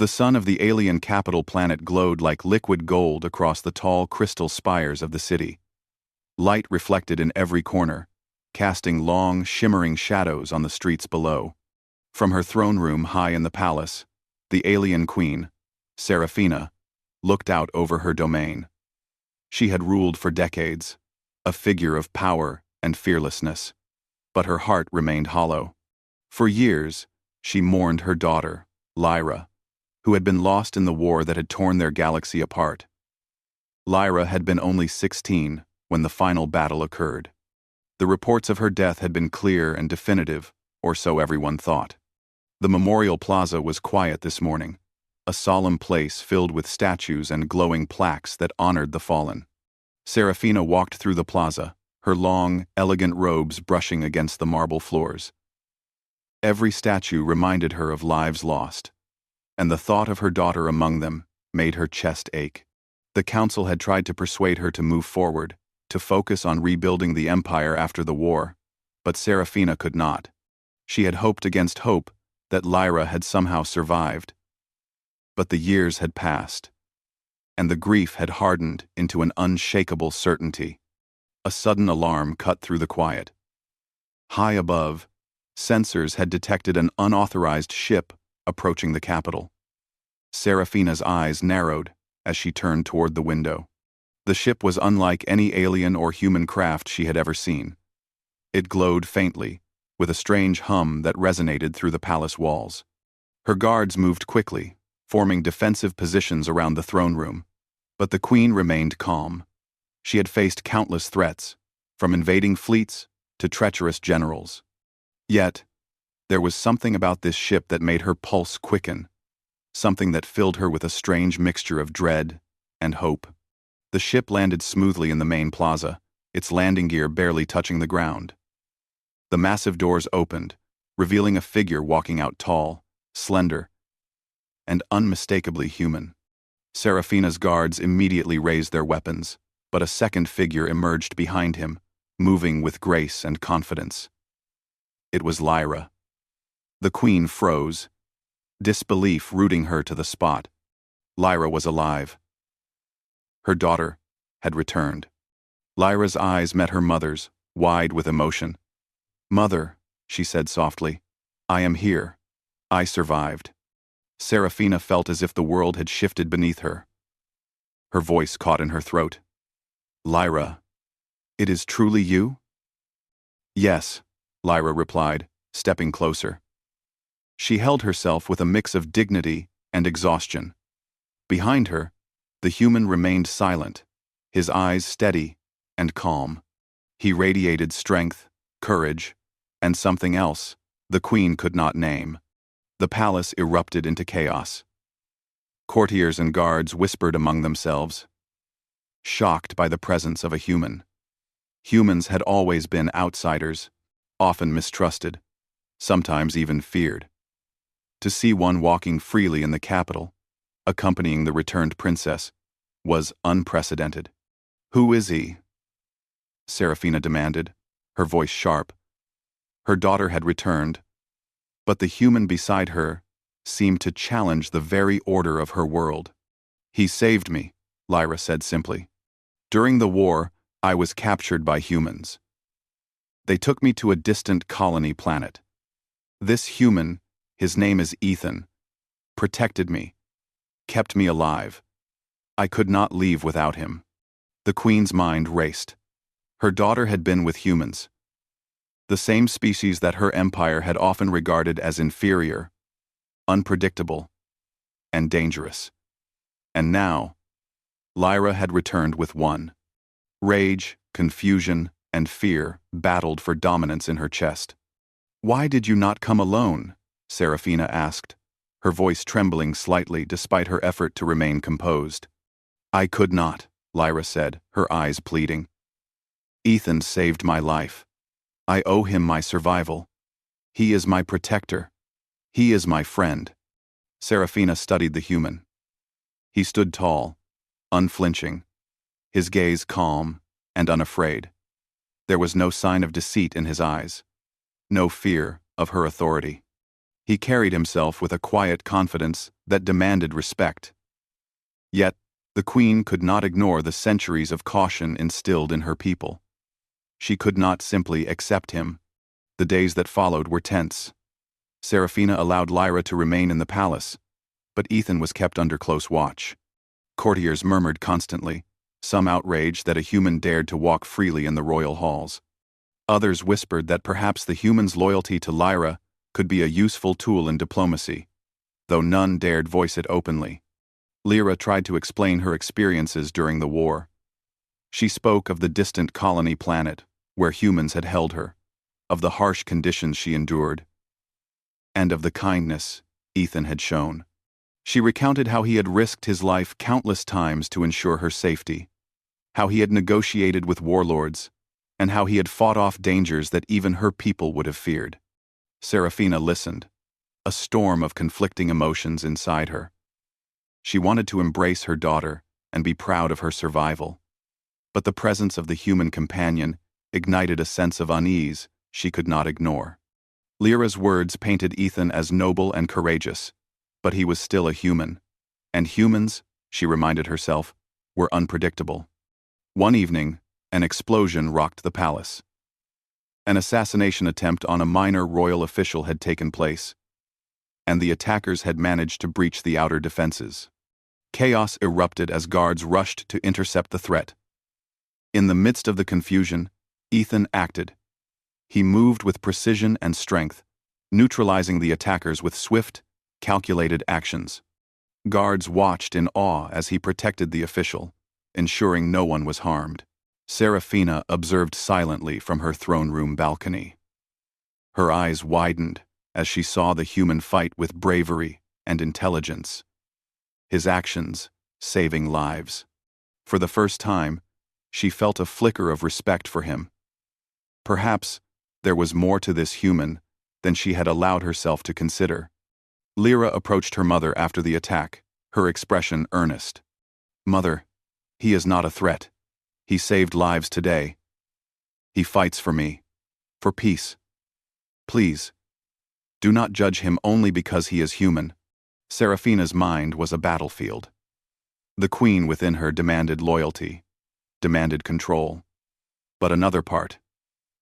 The sun of the alien capital planet glowed like liquid gold across the tall crystal spires of the city. Light reflected in every corner, casting long, shimmering shadows on the streets below. From her throne room high in the palace, the alien queen, Serafina, looked out over her domain. She had ruled for decades, a figure of power and fearlessness, but her heart remained hollow. For years, she mourned her daughter, Lyra, who had been lost in the war that had torn their galaxy apart. Lyra had been only 16 when the final battle occurred. The reports of her death had been clear and definitive, or so everyone thought. The memorial plaza was quiet this morning, a solemn place filled with statues and glowing plaques that honored the fallen. Serafina walked through the plaza, her long, elegant robes brushing against the marble floors. Every statue reminded her of lives lost, and the thought of her daughter among them made her chest ache. The council had tried to persuade her to move forward, to focus on rebuilding the empire after the war, but Serafina could not. She had hoped against hope that Lyra had somehow survived. But the years had passed, and the grief had hardened into an unshakable certainty. A sudden alarm cut through the quiet. High above, sensors had detected an unauthorized ship approaching the capital. Serafina's eyes narrowed as she turned toward the window. The ship was unlike any alien or human craft she had ever seen. It glowed faintly, with a strange hum that resonated through the palace walls. Her guards moved quickly, forming defensive positions around the throne room, but the queen remained calm. She had faced countless threats, from invading fleets to treacherous generals. Yet, there was something about this ship that made her pulse quicken, something that filled her with a strange mixture of dread and hope. The ship landed smoothly in the main plaza, its landing gear barely touching the ground. The massive doors opened, revealing a figure walking out tall, slender, and unmistakably human. Serafina's guards immediately raised their weapons, but a second figure emerged behind him, moving with grace and confidence. It was Lyra. The queen froze, disbelief rooting her to the spot. Lyra was alive. Her daughter had returned. Lyra's eyes met her mother's, wide with emotion. "Mother," she said softly, "I am here. I survived." Serafina felt as if the world had shifted beneath her. Her voice caught in her throat. "Lyra, it is truly you?" "Yes," Lyra replied, stepping closer. She held herself with a mix of dignity and exhaustion. Behind her, the human remained silent, his eyes steady and calm. He radiated strength, courage, and something else the queen could not name. The palace erupted into chaos. Courtiers and guards whispered among themselves, shocked by the presence of a human. Humans had always been outsiders, often mistrusted, sometimes even feared. To see one walking freely in the capital, accompanying the returned princess, was unprecedented. "Who is he?" Serafina demanded, her voice sharp. Her daughter had returned, but the human beside her seemed to challenge the very order of her world. "He saved me," Lyra said simply. "During the war, I was captured by humans. They took me to a distant colony planet. This human, his name is Ethan, protected me, kept me alive. I could not leave without him." The queen's mind raced. Her daughter had been with humans, the same species that her empire had often regarded as inferior, unpredictable, and dangerous. And now, Lyra had returned with one. Rage, confusion, and fear battled for dominance in her chest. "Why did you not come alone?" Serafina asked, her voice trembling slightly despite her effort to remain composed. "I could not," Lyra said, her eyes pleading. "Ethan saved my life. I owe him my survival. He is my protector. He is my friend." Serafina studied the human. He stood tall, unflinching, his gaze calm and unafraid. There was no sign of deceit in his eyes, no fear of her authority. He carried himself with a quiet confidence that demanded respect. Yet, the queen could not ignore the centuries of caution instilled in her people. She could not simply accept him. The days that followed were tense. Serafina allowed Lyra to remain in the palace, but Ethan was kept under close watch. Courtiers murmured constantly, some outraged that a human dared to walk freely in the royal halls. Others whispered that perhaps the human's loyalty to Lyra could be a useful tool in diplomacy, though none dared voice it openly. Lyra tried to explain her experiences during the war. She spoke of the distant colony planet, where humans had held her, of the harsh conditions she endured, and of the kindness Ethan had shown. She recounted how he had risked his life countless times to ensure her safety, how he had negotiated with warlords, and how he had fought off dangers that even her people would have feared. Serafina listened, a storm of conflicting emotions inside her. She wanted to embrace her daughter and be proud of her survival, but the presence of the human companion ignited a sense of unease she could not ignore. Lyra's words painted Ethan as noble and courageous, but he was still a human, and humans, she reminded herself, were unpredictable. One evening, an explosion rocked the palace. An assassination attempt on a minor royal official had taken place, and the attackers had managed to breach the outer defenses. Chaos erupted as guards rushed to intercept the threat. In the midst of the confusion, Ethan acted. He moved with precision and strength, neutralizing the attackers with swift, calculated actions. Guards watched in awe as he protected the official, ensuring no one was harmed. Serafina observed silently from her throne room balcony. Her eyes widened as she saw the human fight with bravery and intelligence. His actions saving lives. For the first time, she felt a flicker of respect for him. Perhaps there was more to this human than she had allowed herself to consider. Lyra approached her mother after the attack, her expression earnest. "Mother, he is not a threat. He saved lives today. He fights for me, for peace. Please, do not judge him only because he is human." Serafina's mind was a battlefield. The queen within her demanded loyalty, demanded control. But another part,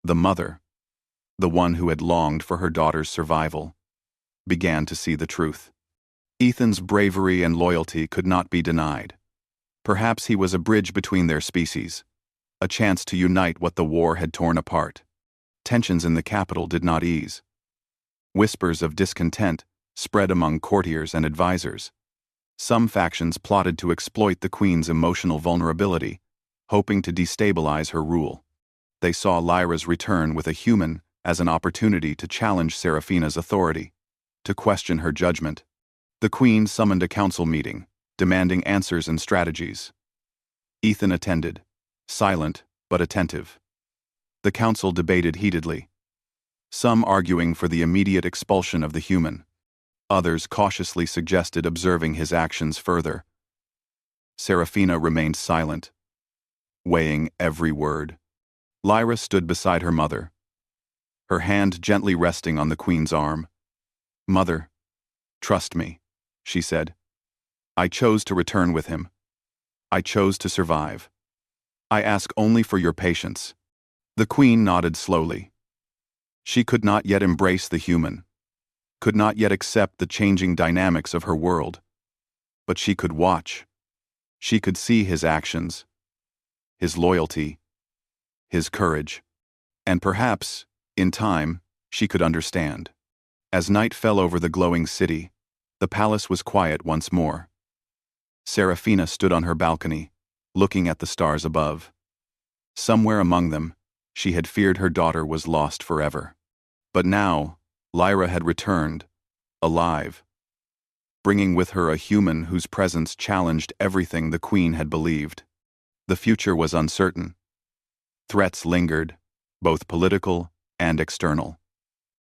the mother, the one who had longed for her daughter's survival, began to see the truth. Ethan's bravery and loyalty could not be denied. Perhaps he was a bridge between their species, a chance to unite what the war had torn apart. Tensions in the capital did not ease. Whispers of discontent spread among courtiers and advisors. Some factions plotted to exploit the queen's emotional vulnerability, hoping to destabilize her rule. They saw Lyra's return with a human as an opportunity to challenge Serafina's authority, to question her judgment. The queen summoned a council meeting, demanding answers and strategies. Ethan attended, silent but attentive. The council debated heatedly, some arguing for the immediate expulsion of the human. Others cautiously suggested observing his actions further. Serafina remained silent, weighing every word. Lyra stood beside her mother, her hand gently resting on the queen's arm. "Mother, trust me," she said. "I chose to return with him. I chose to survive. I ask only for your patience." The queen nodded slowly. She could not yet embrace the human, could not yet accept the changing dynamics of her world. But she could watch. She could see his actions, his loyalty, his courage. And perhaps, in time, she could understand. As night fell over the glowing city, the palace was quiet once more. Serafina stood on her balcony, looking at the stars above. Somewhere among them, she had feared her daughter was lost forever. But now, Lyra had returned, alive, bringing with her a human whose presence challenged everything the queen had believed. The future was uncertain. Threats lingered, both political and external.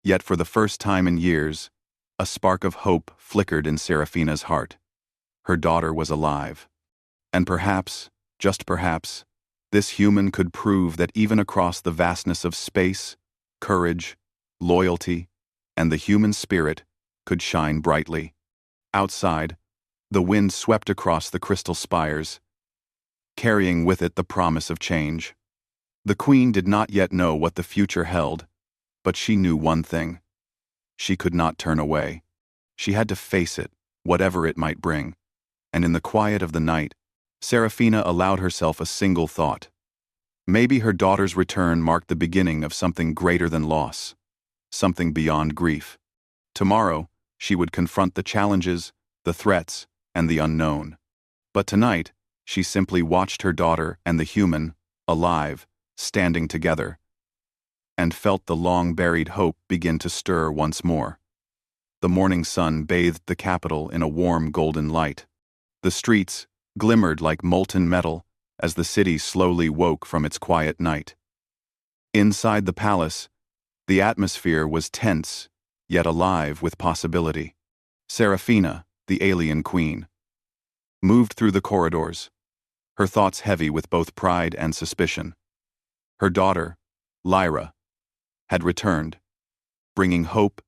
Yet for the first time in years, a spark of hope flickered in Serafina's heart. Her daughter was alive. And perhaps, just perhaps, this human could prove that even across the vastness of space, courage, loyalty, and the human spirit, could shine brightly. Outside, the wind swept across the crystal spires, carrying with it the promise of change. The queen did not yet know what the future held, but she knew one thing. She could not turn away. She had to face it, whatever it might bring. And in the quiet of the night, Serafina allowed herself a single thought. Maybe her daughter's return marked the beginning of something greater than loss, something beyond grief. Tomorrow, she would confront the challenges, the threats, and the unknown. But tonight, she simply watched her daughter and the human, alive, standing together, and felt the long-buried hope begin to stir once more. The morning sun bathed the capital in a warm golden light. The streets glimmered like molten metal as the city slowly woke from its quiet night. Inside the palace, the atmosphere was tense, yet alive with possibility. Serafina, the alien queen, moved through the corridors, her thoughts heavy with both pride and suspicion. Her daughter, Lyra, had returned, bringing hope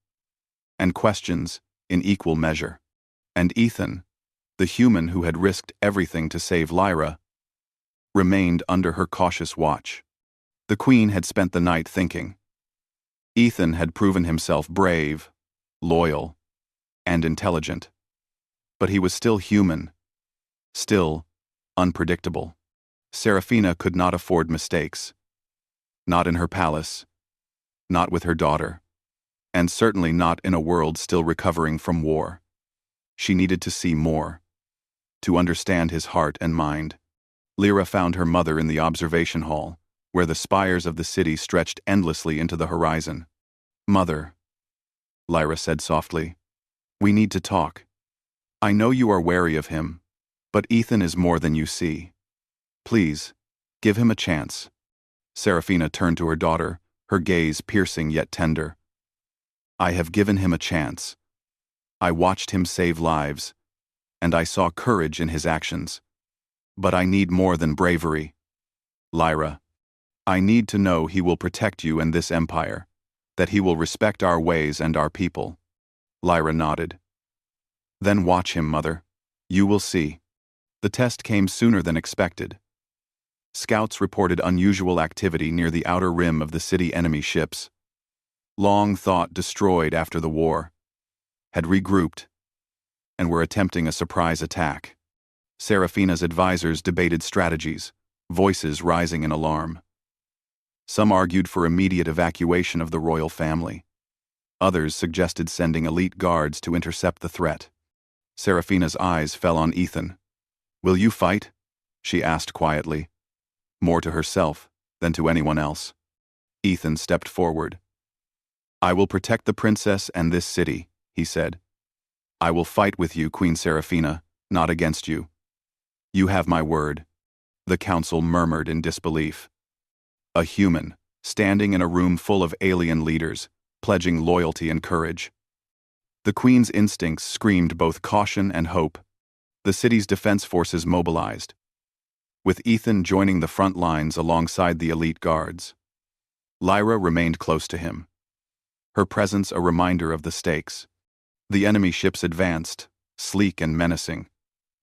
and questions in equal measure. And Ethan, the human who had risked everything to save Lyra, remained under her cautious watch. The queen had spent the night thinking. Ethan had proven himself brave, loyal, and intelligent. But he was still human, still unpredictable. Serafina could not afford mistakes. Not in her palace, not with her daughter, and certainly not in a world still recovering from war. She needed to see more, to understand his heart and mind. Lyra found her mother in the observation hall, where the spires of the city stretched endlessly into the horizon. "Mother," Lyra said softly, "we need to talk. I know you are wary of him, but Ethan is more than you see. Please, give him a chance." Serafina turned to her daughter, her gaze piercing yet tender. "I have given him a chance. I watched him save lives, and I saw courage in his actions. But I need more than bravery. Lyra, I need to know he will protect you and this empire, that he will respect our ways and our people." Lyra nodded. "Then watch him, Mother. You will see." The test came sooner than expected. Scouts reported unusual activity near the outer rim of the city. Enemy ships, long thought destroyed after the war, had regrouped and were attempting a surprise attack. Serafina's advisors debated strategies, voices rising in alarm. Some argued for immediate evacuation of the royal family. Others suggested sending elite guards to intercept the threat. Serafina's eyes fell on Ethan. "Will you fight?" she asked quietly, more to herself than to anyone else. Ethan stepped forward. "I will protect the princess and this city," he said. "I will fight with you, Queen Serafina, not against you. You have my word." The council murmured in disbelief. A human, standing in a room full of alien leaders, pledging loyalty and courage. The queen's instincts screamed both caution and hope. The city's defense forces mobilized, with Ethan joining the front lines alongside the elite guards. Lyra remained close to him, her presence a reminder of the stakes. The enemy ships advanced, sleek and menacing,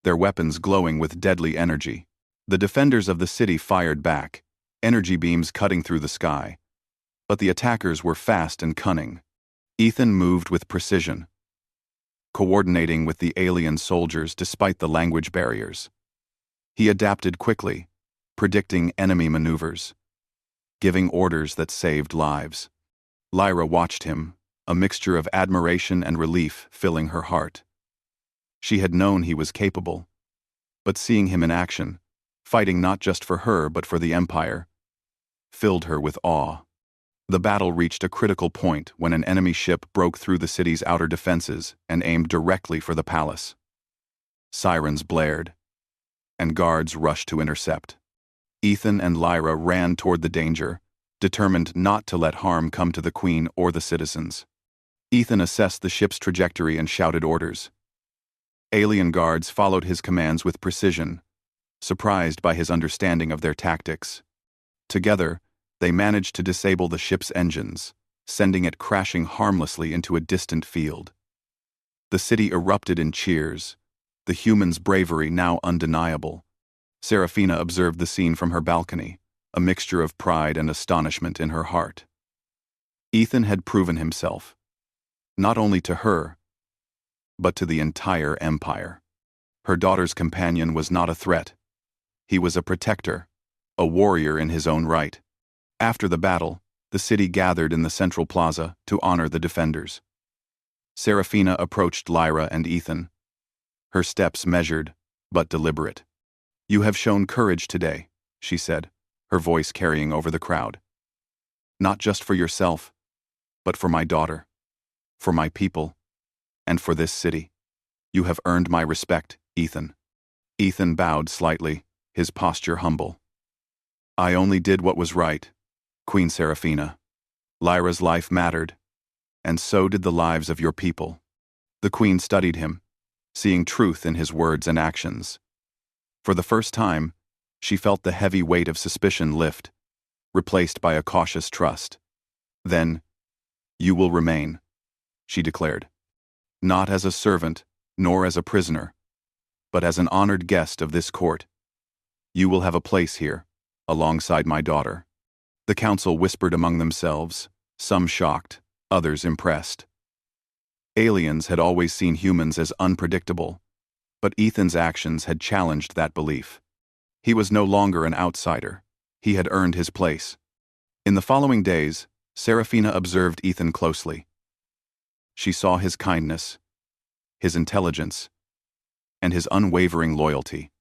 their weapons glowing with deadly energy. The defenders of the city fired back, energy beams cutting through the sky. But the attackers were fast and cunning. Ethan moved with precision, coordinating with the alien soldiers despite the language barriers. He adapted quickly, predicting enemy maneuvers, giving orders that saved lives. Lyra watched him, a mixture of admiration and relief filling her heart. She had known he was capable, but seeing him in action, fighting not just for her but for the Empire, filled her with awe. The battle reached a critical point when an enemy ship broke through the city's outer defenses and aimed directly for the palace. Sirens blared, and guards rushed to intercept. Ethan and Lyra ran toward the danger, determined not to let harm come to the queen or the citizens. Ethan assessed the ship's trajectory and shouted orders. Alien guards followed his commands with precision, surprised by his understanding of their tactics. Together, they managed to disable the ship's engines, sending it crashing harmlessly into a distant field. The city erupted in cheers, the humans' bravery now undeniable. Serafina observed the scene from her balcony, a mixture of pride and astonishment in her heart. Ethan had proven himself, not only to her, but to the entire empire. Her daughter's companion was not a threat. He was a protector, a warrior in his own right. After the battle, the city gathered in the central plaza to honor the defenders. Serafina approached Lyra and Ethan, her steps measured but deliberate. "You have shown courage today," she said, her voice carrying over the crowd. "Not just for yourself, but for my daughter, for my people, and for this city. You have earned my respect, Ethan." Ethan bowed slightly, his posture humble. "I only did what was right, Queen Serafina. Lyra's life mattered, and so did the lives of your people." The queen studied him, seeing truth in his words and actions. For the first time, she felt the heavy weight of suspicion lift, replaced by a cautious trust. "Then, you will remain," she declared. "Not as a servant, nor as a prisoner, but as an honored guest of this court. You will have a place here, alongside my daughter." The council whispered among themselves, some shocked, others impressed. Aliens had always seen humans as unpredictable, but Ethan's actions had challenged that belief. He was no longer an outsider. He had earned his place. In the following days, Serafina observed Ethan closely. She saw his kindness, his intelligence, and his unwavering loyalty.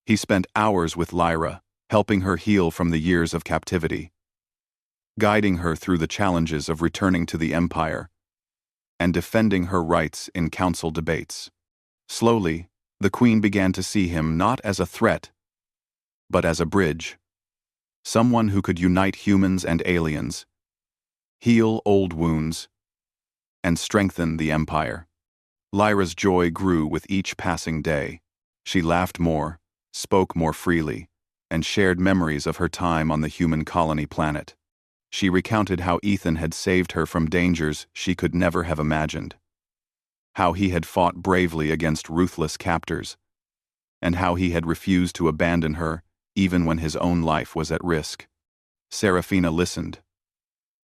He spent hours with Lyra, helping her heal from the years of captivity, guiding her through the challenges of returning to the Empire, and defending her rights in council debates. Slowly, the queen began to see him not as a threat, but as a bridge. Someone who could unite humans and aliens, heal old wounds, and strengthen the Empire. Lyra's joy grew with each passing day. She laughed more, spoke more freely, and shared memories of her time on the human colony planet. She recounted how Ethan had saved her from dangers she could never have imagined, how he had fought bravely against ruthless captors, and how he had refused to abandon her even when his own life was at risk. Serafina listened,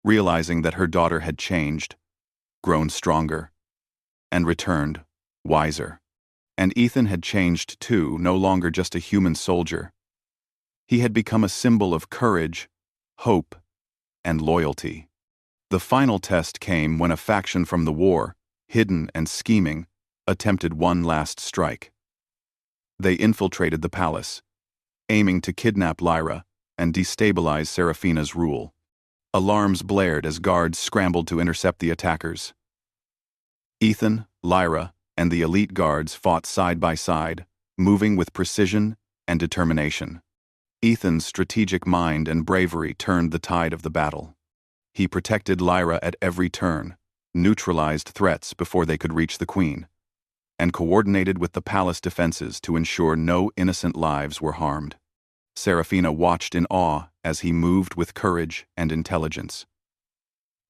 realizing that her daughter had changed, grown stronger, and returned, wiser. And Ethan had changed too, no longer just a human soldier. He had become a symbol of courage, hope, and loyalty. The final test came when a faction from the war, hidden and scheming, attempted one last strike. They infiltrated the palace, aiming to kidnap Lyra and destabilize Serafina's rule. Alarms blared as guards scrambled to intercept the attackers. Ethan, Lyra, and the elite guards fought side by side, moving with precision and determination. Ethan's strategic mind and bravery turned the tide of the battle. He protected Lyra at every turn, neutralized threats before they could reach the queen, and coordinated with the palace defenses to ensure no innocent lives were harmed. Serafina watched in awe as he moved with courage and intelligence,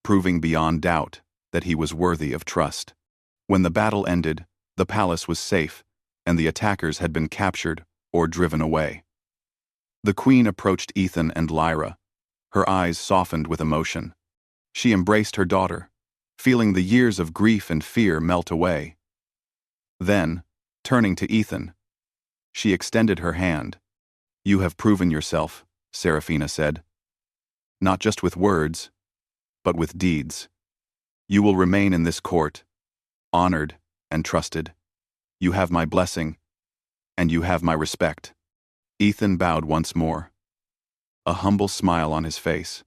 proving beyond doubt that he was worthy of trust. When the battle ended, the palace was safe, and the attackers had been captured or driven away. The queen approached Ethan and Lyra, her eyes softened with emotion. She embraced her daughter, feeling the years of grief and fear melt away. Then, turning to Ethan, she extended her hand. "You have proven yourself," Serafina said. "Not just with words, but with deeds. You will remain in this court, honored and trusted. You have my blessing, and you have my respect." Ethan bowed once more, a humble smile on his face.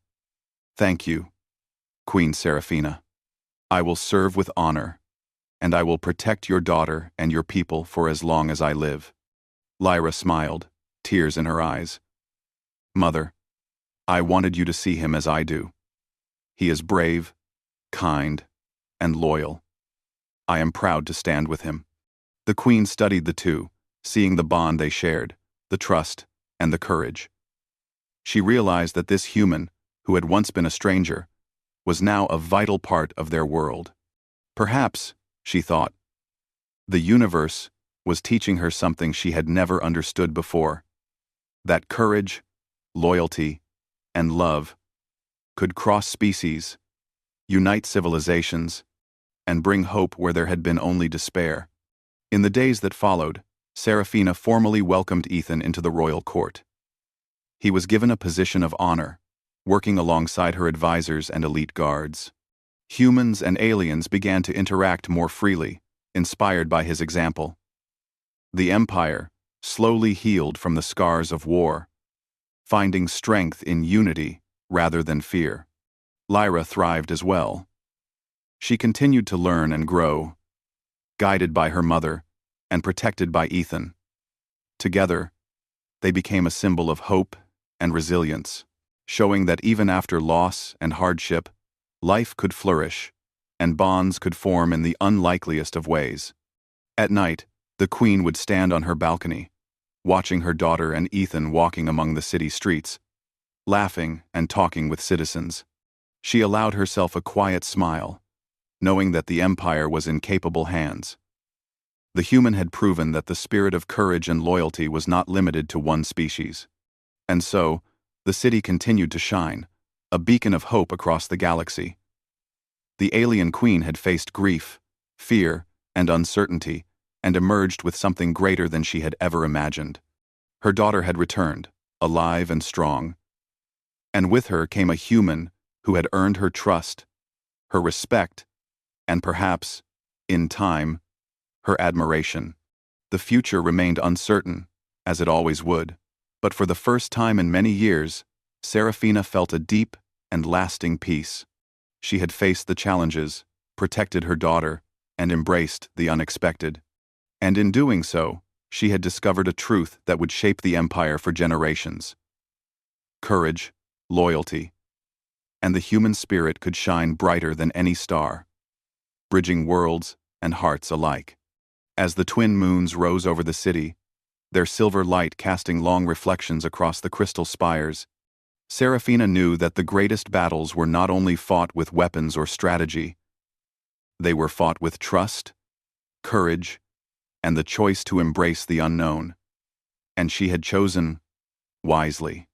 "Thank you, Queen Serafina. I will serve with honor, and I will protect your daughter and your people for as long as I live." Lyra smiled, tears in her eyes. "Mother, I wanted you to see him as I do. He is brave, kind, and loyal. I am proud to stand with him." The queen studied the two, seeing the bond they shared, the trust, and the courage. She realized that this human, who had once been a stranger, was now a vital part of their world. Perhaps, she thought, The universe was teaching her something she had never understood before: that courage, loyalty, and love could cross species, unite civilizations, and bring hope where there had been only despair. In the days that followed, Serafina formally welcomed Ethan into the royal court. He was given a position of honor, working alongside her advisors and elite guards. Humans and aliens began to interact more freely, inspired by his example. The Empire slowly healed from the scars of war, finding strength in unity rather than fear. Lyra thrived as well. She continued to learn and grow, guided by her mother and protected by Ethan. Together, they became a symbol of hope and resilience, showing that even after loss and hardship, life could flourish, and bonds could form in the unlikeliest of ways. At night, the Queen would stand on her balcony, watching her daughter and Ethan walking among the city streets, laughing and talking with citizens. She allowed herself a quiet smile, knowing that the Empire was in capable hands. The human had proven that the spirit of courage and loyalty was not limited to one species. And so, the city continued to shine, a beacon of hope across the galaxy. The alien queen had faced grief, fear, and uncertainty, and emerged with something greater than she had ever imagined. Her daughter had returned, alive and strong. And with her came a human who had earned her trust, her respect, and perhaps, in time, her admiration. The future remained uncertain, as it always would, but for the first time in many years, Serafina felt a deep and lasting peace. She had faced the challenges, protected her daughter, and embraced the unexpected. And in doing so, she had discovered a truth that would shape the Empire for generations. Courage, loyalty, and the human spirit could shine brighter than any star, bridging worlds and hearts alike. As the twin moons rose over the city, their silver light casting long reflections across the crystal spires, Serafina knew that the greatest battles were not only fought with weapons or strategy, they were fought with trust, courage, and the choice to embrace the unknown. And she had chosen wisely.